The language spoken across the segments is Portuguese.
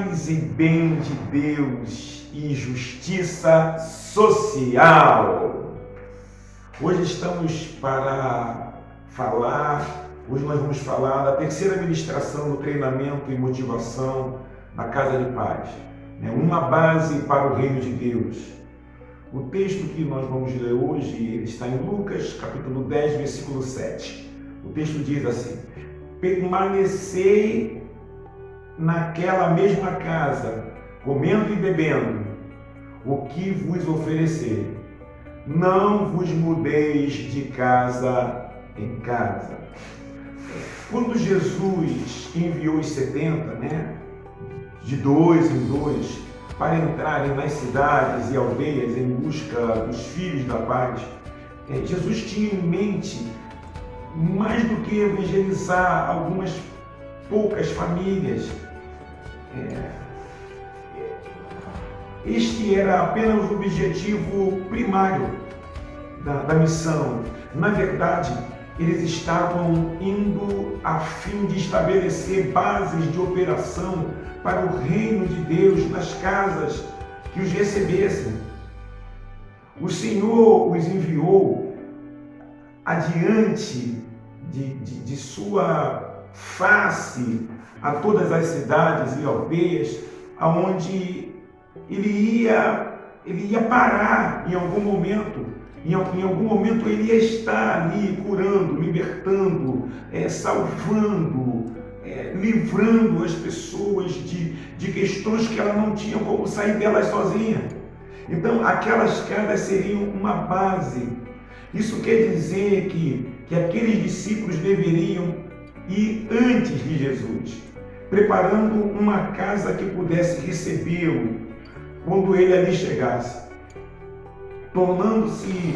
Paz e bem de Deus e justiça social. Hoje nós vamos falar da terceira ministração do treinamento e motivação na Casa de Paz. Uma base para o reino de Deus. O texto que nós vamos ler hoje, ele está em Lucas, capítulo 10, versículo 7. O texto diz assim: permanecei naquela mesma casa, comendo e bebendo, o que vos oferecer. Não vos mudeis de casa em casa. Quando Jesus enviou os 70, de dois em dois, para entrarem nas cidades e aldeias em busca dos filhos da paz, Jesus tinha em mente, mais do que evangelizar algumas poucas famílias, este era apenas o objetivo primário da missão. Na verdade, eles estavam indo a fim de estabelecer bases de operação para o reino de Deus nas casas que os recebessem. O Senhor os enviou adiante de sua face a todas as cidades e aldeias, aonde ele ia parar em algum momento. Em algum momento ele ia estar ali curando, libertando, salvando, livrando as pessoas de questões que elas não tinham como sair delas sozinha. Então aquelas casas seriam uma base. Isso quer dizer que aqueles discípulos deveriam ir antes de Jesus, preparando uma casa que pudesse recebê-lo quando ele ali chegasse, tornando-se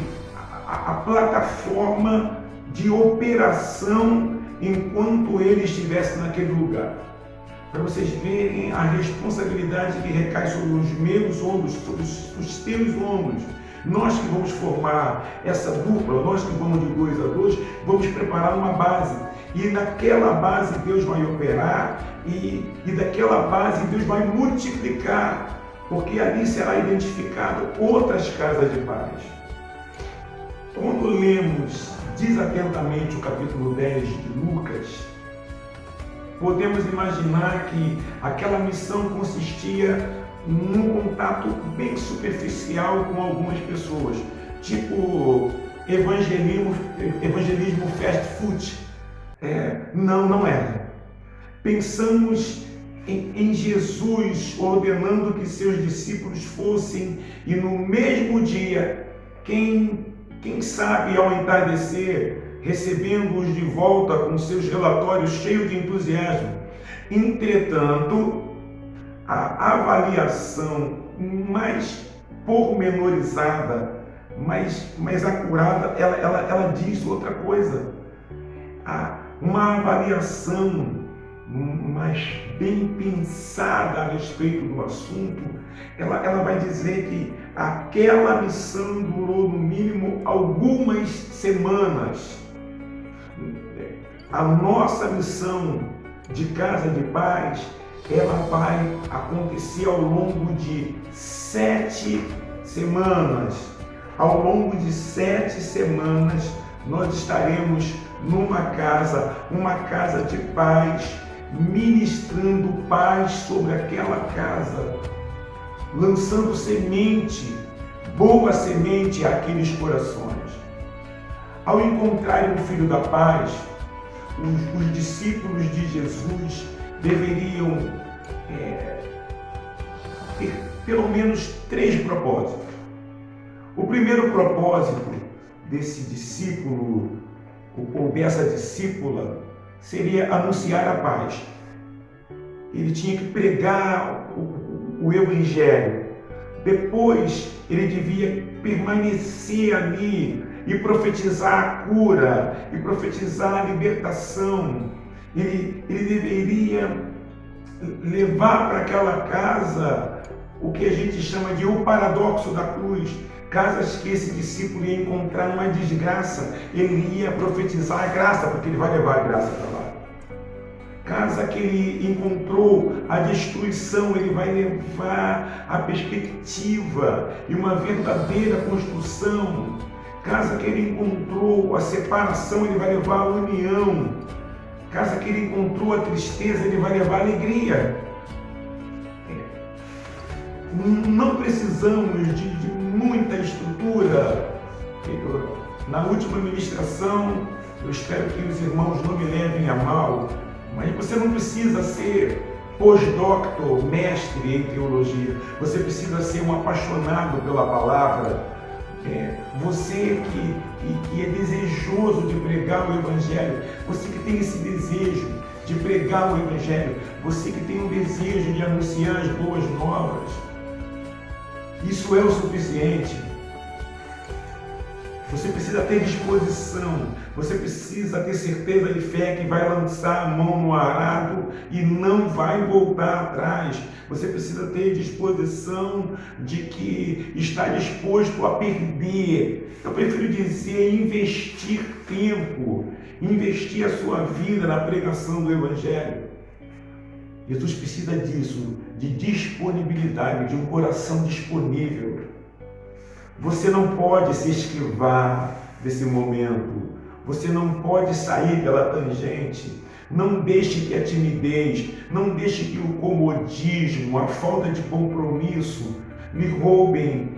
a plataforma de operação enquanto ele estivesse naquele lugar. Para vocês verem a responsabilidade que recai sobre os meus ombros, sobre os teus ombros. Nós que vamos formar essa dupla, nós que vamos de 2 a 2, vamos preparar uma base. E naquela base Deus vai operar e daquela base Deus vai multiplicar, porque ali será identificado outras casas de paz. Quando lemos desatentamente o capítulo 10 de Lucas, podemos imaginar que aquela missão consistia num contato bem superficial com algumas pessoas, tipo evangelismo fast food. Não era. Pensamos em Jesus ordenando que seus discípulos fossem, e no mesmo dia, quem sabe ao entardecer, recebendo-os de volta com seus relatórios cheios de entusiasmo. Entretanto, a avaliação mais pormenorizada, mais acurada, ela diz outra coisa. Uma avaliação mais bem pensada a respeito do assunto, ela vai dizer que aquela missão durou no mínimo algumas semanas. A nossa missão de Casa de Paz, ela vai acontecer ao longo de 7 semanas. Ao longo de 7 semanas, nós estaremos numa casa, uma casa de paz, ministrando paz sobre aquela casa, lançando semente, boa semente àqueles corações. Ao encontrarem o Filho da Paz, os discípulos de Jesus deveriam ter pelo menos 3 propósitos. O primeiro propósito desse discípulo ou dessa discípula seria anunciar a paz. Ele tinha que pregar o Evangelho. Depois ele devia permanecer ali e profetizar a cura, e profetizar a libertação. Ele deveria levar para aquela casa o que a gente chama de o paradoxo da cruz. Casas que esse discípulo ia encontrar uma desgraça, ele ia profetizar a graça, porque ele vai levar a graça para lá. Casa que ele encontrou a destruição, ele vai levar a perspectiva e uma verdadeira construção. Casa que ele encontrou a separação, ele vai levar a união. Casa que ele encontrou a tristeza, ele vai levar a alegria. Não precisamos de muita estrutura. Na última ministração, eu espero que os irmãos não me levem a mal, mas você não precisa ser pós-doutor, mestre em teologia. Você precisa ser um apaixonado pela palavra. Você que é desejoso de pregar o Evangelho, você que tem esse desejo de pregar o Evangelho, você que tem o desejo de anunciar as boas novas. Isso é o suficiente. Você precisa ter disposição, você precisa ter certeza de fé que vai lançar a mão no arado e não vai voltar atrás. Você precisa ter disposição de que está disposto a perder. Eu prefiro dizer investir tempo, investir a sua vida na pregação do Evangelho. Jesus precisa disso, de disponibilidade, de um coração disponível. Você não pode se esquivar desse momento. Você não pode sair pela tangente. Não deixe que a timidez, não deixe que o comodismo, a falta de compromisso lhe roubem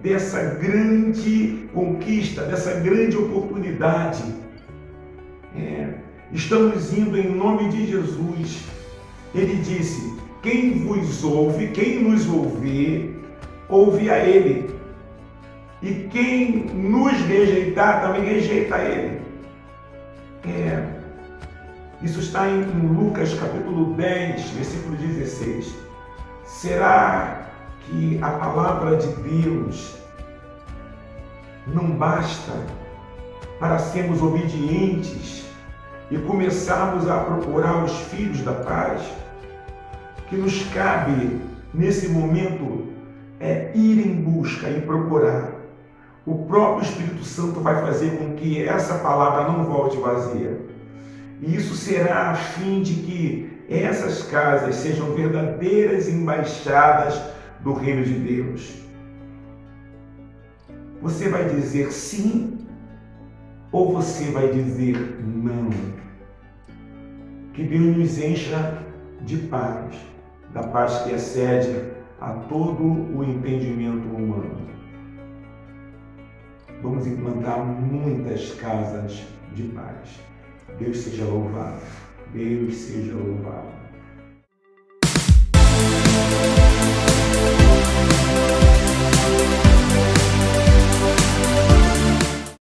dessa grande conquista, dessa grande oportunidade. Estamos indo em nome de Jesus. Ele disse: quem vos ouve, quem nos ouvir, ouve a Ele. E quem nos rejeitar, também rejeita Ele. Isso está em Lucas capítulo 10, versículo 16. Será que a palavra de Deus não basta para sermos obedientes e começarmos a procurar os filhos da paz? Que nos cabe, nesse momento, ir em busca e procurar. O próprio Espírito Santo vai fazer com que essa palavra não volte vazia. E isso será a fim de que essas casas sejam verdadeiras embaixadas do reino de Deus. Você vai dizer sim ou você vai dizer não? Que Deus nos encha de paz, da paz que excede a todo o entendimento humano. Vamos implantar muitas casas de paz. Deus seja louvado. Deus seja louvado.